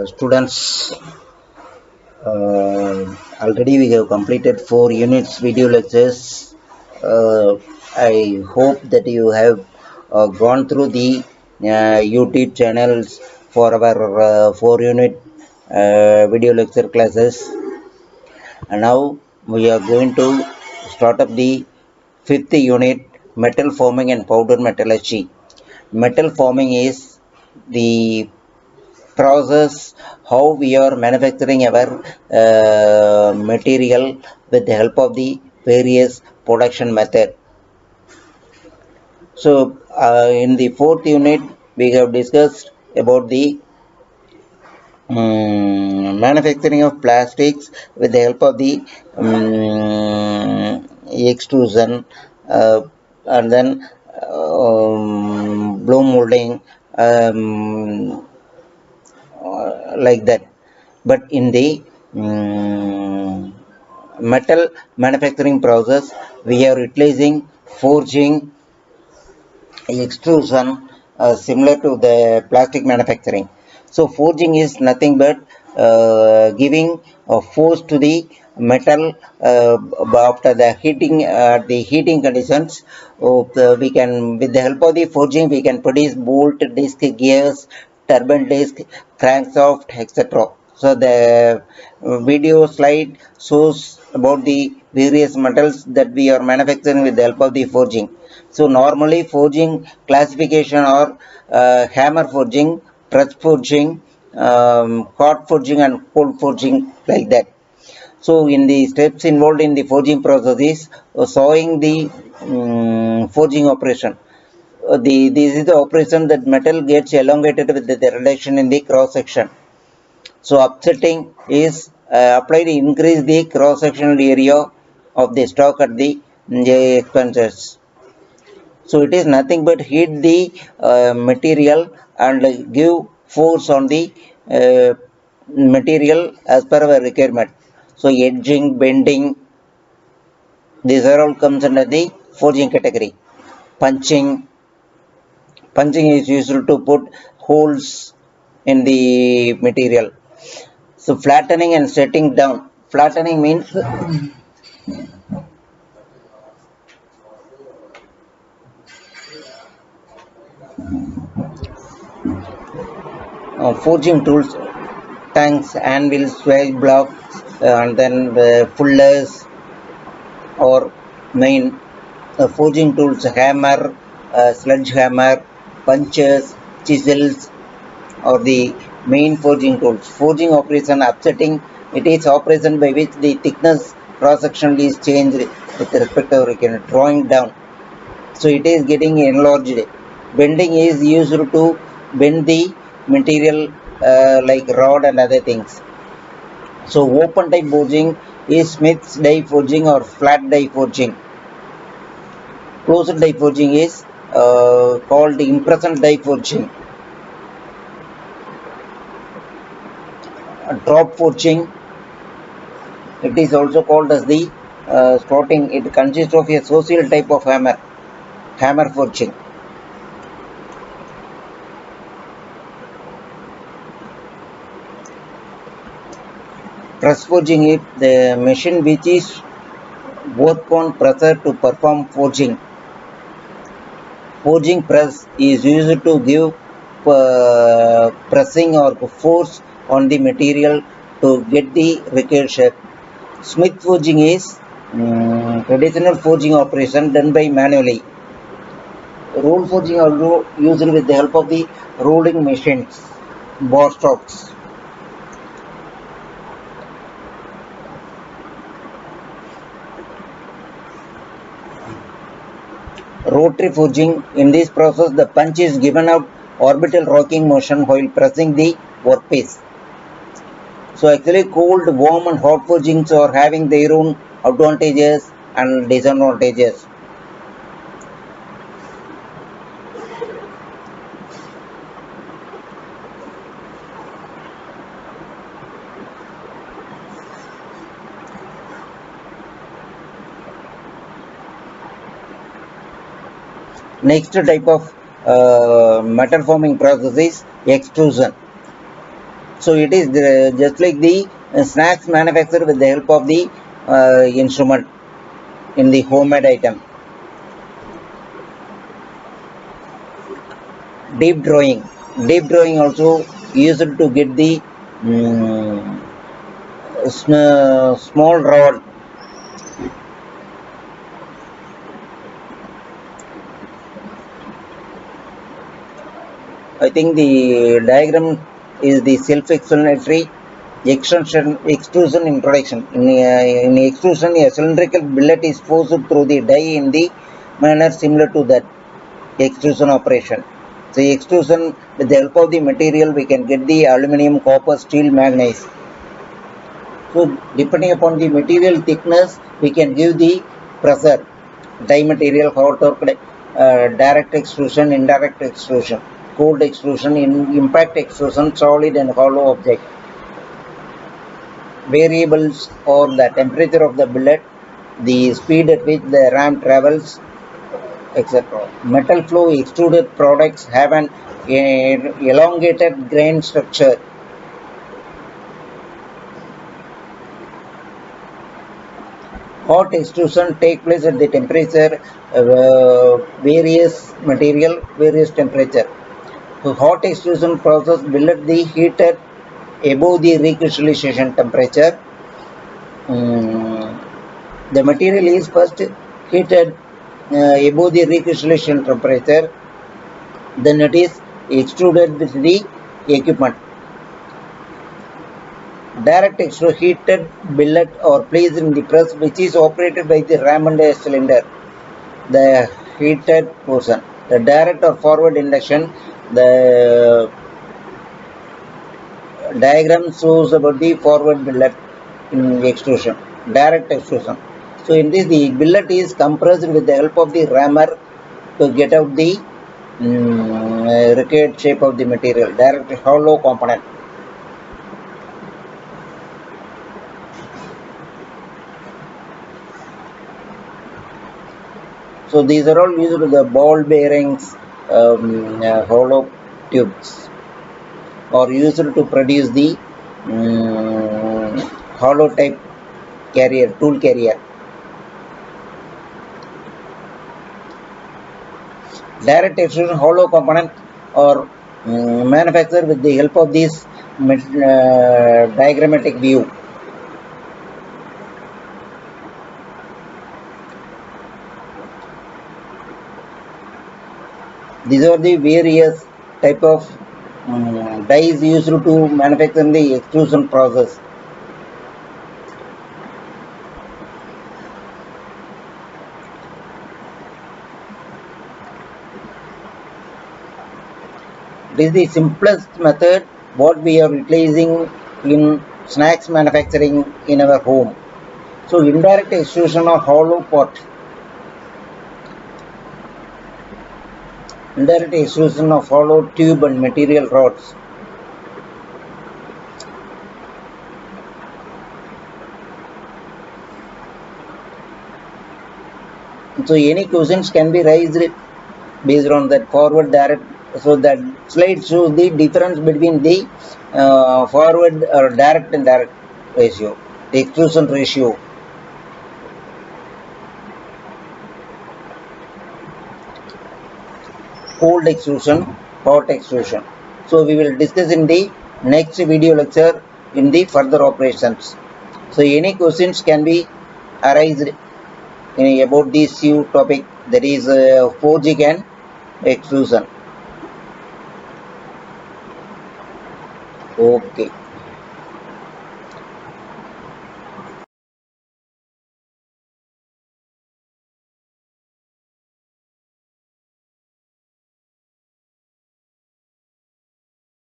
Students, already we have completed 4 units video lectures. I hope that you have gone through the YouTube channels for our 4 unit video lecture classes, and now we are going to start up the 5th unit, metal forming and powder metallurgy. Metal forming is the process how we are manufacturing our material with the help of the various production method. So in the 4th unit we have discussed about the manufacturing of plastics with the help of the extrusion, and then blow molding, like that. But in the metal manufacturing process, we are utilizing forging, extrusion, similar to the plastic manufacturing. So forging is nothing but giving a force to the metal after the heating conditions. We can, with the help of the forging, we can produce bolt, disc, gears, turbine disc, crankshaft, etc. So the video slide shows about the various metals that we are manufacturing with the help of the forging. So normally forging classification are hammer forging, press forging, hot forging and cold forging, like that. So in the steps involved in the forging process is sawing the forging operation. This is the operation that metal gets elongated with the reduction in the cross section. So upsetting is applied to increase the cross sectional area of the stock at the expenses. So it is nothing but heat the material and give force on the uh, material as per our requirement. So edging, bending, these are all comes under the forging category. Punching, punching is used to put holes in the material. So flattening and setting down. Flattening means forging tools, tanks, anvils, swage blocks, and then fullers or main forging tools, hammer, sledgehammer, punches, chisels, or the main forging tools. Forging operation, upsetting, it is operation by which the thickness cross section is changed with respect to drawing down. So it is getting enlarged. Bending is used to bend the material like rod and other things. So open type forging is Smith's die forging or flat die forging. Closed die forging is called impression die forging. Drop forging, it is also called as the slotting. It consists of a social type of hammer, hammer forging. Press forging is the machine which is work on presser to perform forging. Forging press is used to give pressing or force on the material to get the required shape. Smith forging is traditional forging operation done by manually. Roll forging are used with the help of the rolling machines, bar stocks. Rotary forging, in this process the punch is given out orbital rocking motion while pressing the workpiece. So actually cold, warm and hot forgings are having their own advantages and disadvantages. Next type of metal forming process is extrusion. So it is just like the snacks manufactured with the help of the instrument in the homemade item. Deep drawing also used to get the small rod. I think the diagram is the self-explanatory. Extrusion introduction. In extrusion, a cylindrical billet is forced through the die in the manner similar to that extrusion operation. So extrusion, with the help of the material, we can get the aluminum, copper, steel, manganese. So depending upon the material thickness, we can give the pressure, die material, hot torque, direct extrusion, indirect extrusion, cold extrusion, impact extrusion, solid and hollow object. Variables are the temperature of the billet, the speed at which the ram travels, etc. Metal flow extruded products have an elongated grain structure. Hot extrusion take place at the temperature various material, various temperature. So hot extrusion process billet the heated above the recrystallization temperature. The material is first heated above the recrystallization temperature, then it is extruded with the equipment. Direct extrusion heated billet or placed in the press which is operated by the ram and cylinder, the heated portion. The direct or forward induction, the diagram shows about the forward billet in extrusion, direct extrusion. So in this, the billet is compressed with the help of the rammer to get out the required shape of the material, direct hollow component. So these are all used to the ball bearings, hollow tubes, or used to produce the hollow type carrier, tool carrier. Direct extrusion hollow component or manufactured with the help of this diagrammatic view. These are the various type of dies used to manufacture the extrusion process. This is the simplest method what we are utilizing in snacks manufacturing in our home. So indirect extrusion of hollow pot. Indirect extrusion of hollow tube and material rods. So any questions can be raised based on that forward direct. So that slide shows the difference between the forward or direct and direct ratio, the extrusion ratio. Cold extrusion, hot extrusion. So we will discuss in the next video lecture in the further operations. So any questions can be arised about this new topic, that is forging and extrusion. Okay.